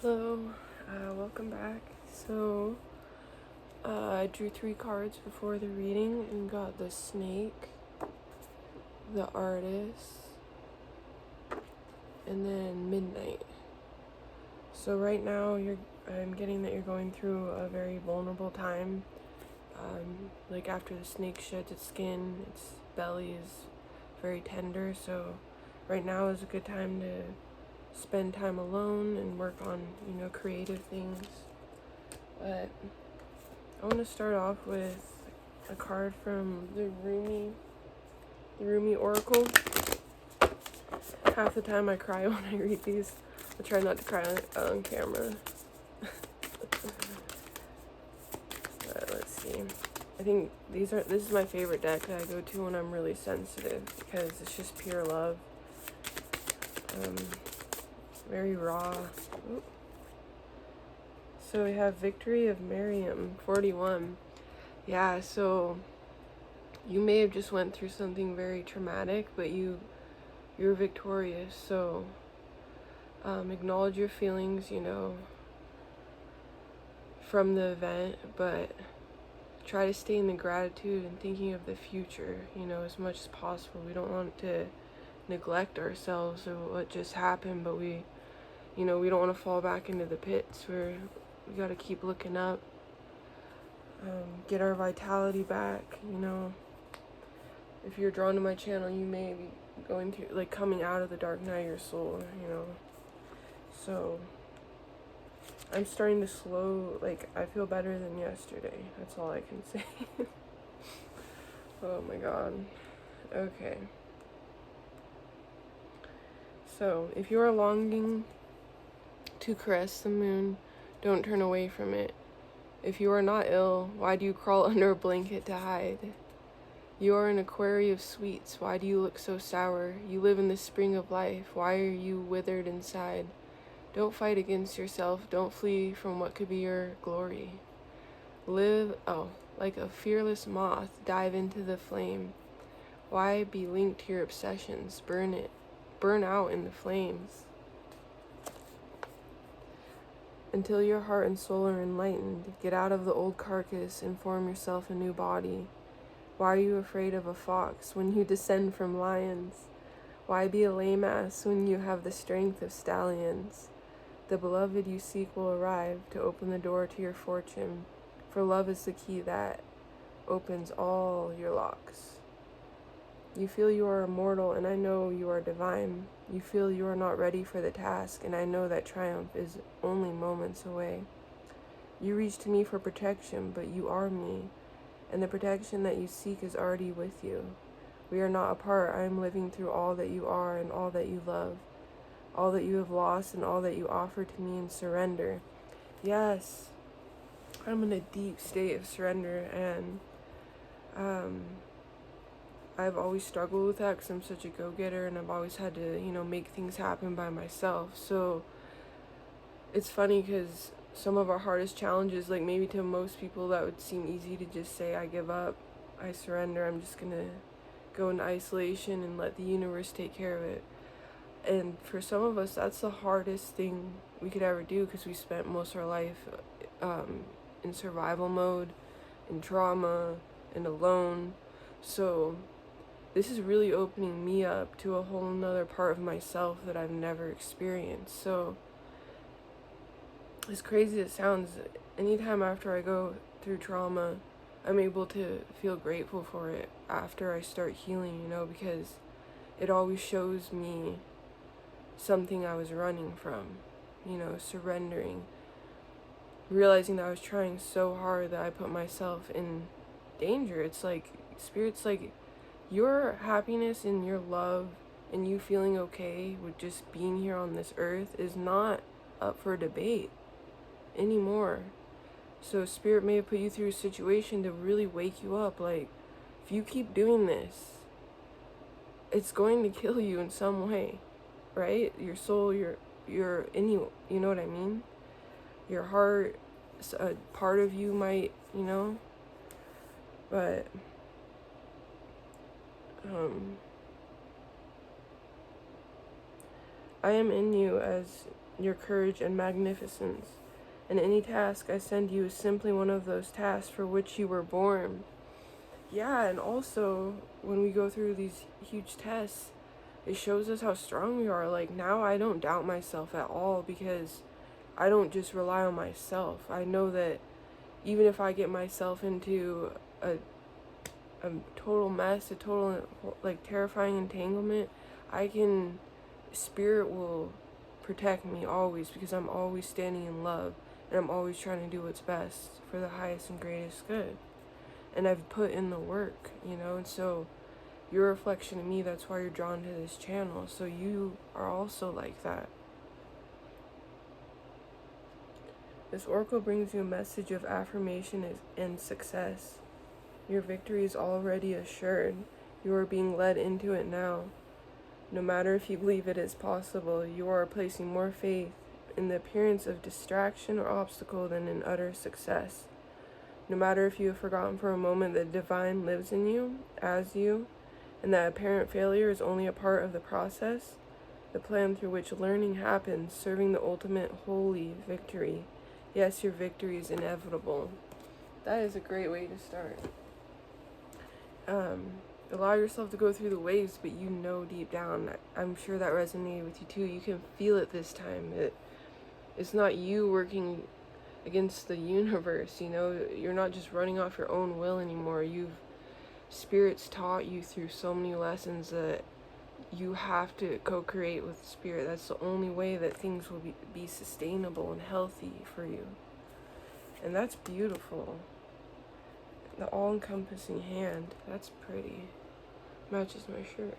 Hello, welcome back. I drew 3 cards before the reading and got the Snake, the Artist, and then Midnight. So right now I'm getting that you're going through a very vulnerable time. Like after the snake sheds its skin, its belly is very tender. So right now is a good time to spend time alone and work on, creative things. But I want to start off with a card from the Rumi Oracle. Half the time I cry when I read these. I try not to cry on camera. But let's see. I think this is my favorite deck that I go to when I'm really sensitive because it's just pure love. Very raw. Ooh. So we have Victory of Miriam, 41. Yeah, so you may have just went through something very traumatic, but you're victorious. So acknowledge your feelings, from the event, but try to stay in the gratitude and thinking of the future, as much as possible. We don't want to neglect ourselves or what just happened, but we don't want to fall back into the pits where we got to keep looking up, get our vitality back. If you're drawn to my channel, you may be going through, like, coming out of the dark night of your soul, So I'm starting to I feel better than yesterday. That's all I can say. Oh my god. Okay. So, if you are longing to caress the moon, don't turn away from it. If you are not ill, why do you crawl under a blanket to hide? You are an aquarium of sweets, why do you look so sour? You live in the spring of life, why are you withered inside? Don't fight against yourself, don't flee from what could be your glory. Like a fearless moth, dive into the flame. Why be linked to your obsessions? Burn out in the flames. Until your heart and soul are enlightened, get out of the old carcass and form yourself a new body. Why are you afraid of a fox when you descend from lions? Why be a lame ass when you have the strength of stallions? The beloved you seek will arrive to open the door to your fortune, for love is the key that opens all your locks. You feel you are immortal, and I know you are divine. You feel you are not ready for the task, and I know that triumph is only moments away. You reach to me for protection, but you are me, and the protection that you seek is already with you. We are not apart. I am living through all that you are and all that you love, all that you have lost and all that you offer to me in surrender. Yes, I'm in a deep state of surrender, and I've always struggled with that because I'm such a go-getter, and I've always had to, make things happen by myself. So it's funny because some of our hardest challenges, like maybe to most people that would seem easy to just say, I give up, I surrender, I'm just gonna go into isolation and let the universe take care of it. And for some of us, that's the hardest thing we could ever do because we spent most of our life in survival mode, in trauma, and alone. So this is really opening me up to a whole nother part of myself that I've never experienced. So as crazy as it sounds, anytime after I go through trauma, I'm able to feel grateful for it after I start healing, because it always shows me something I was running from, surrendering, realizing that I was trying so hard that I put myself in danger. It's like, Spirit's like, your happiness and your love and you feeling okay with just being here on this earth is not up for debate anymore. So Spirit may have put you through a situation to really wake you up. Like, if you keep doing this, it's going to kill you in some way, right? Your soul, you know what I mean? Your heart, a part of you might, but I am in you as your courage and magnificence. And any task I send you is simply one of those tasks for which you were born. Yeah, and also, when we go through these huge tests, it shows us how strong we are. Like, now I don't doubt myself at all, because I don't just rely on myself. I know that even if I get myself into a total mess, a total, like, terrifying entanglement, Spirit will protect me always, because I'm always standing in love, and I'm always trying to do what's best for the highest and greatest good. And I've put in the work, and so you're a reflection of me. That's why you're drawn to this channel. So you are also like that. This oracle brings you a message of affirmation and success. Your victory is already assured. You are being led into it now. No matter if you believe it is possible, you are placing more faith in the appearance of distraction or obstacle than in utter success. No matter if you have forgotten for a moment that divine lives in you, as you, and that apparent failure is only a part of the process, the plan through which learning happens, serving the ultimate holy victory. Yes, your victory is inevitable. That is a great way to start. Allow yourself to go through the waves, but deep down, I'm sure that resonated with you too. You can feel it this time. It's not you working against the universe, You're not just running off your own will anymore. Spirit's taught you through so many lessons that you have to co-create with Spirit. That's the only way that things will be sustainable and healthy for you. And that's beautiful. The all-encompassing hand, that's pretty. Matches my shirt.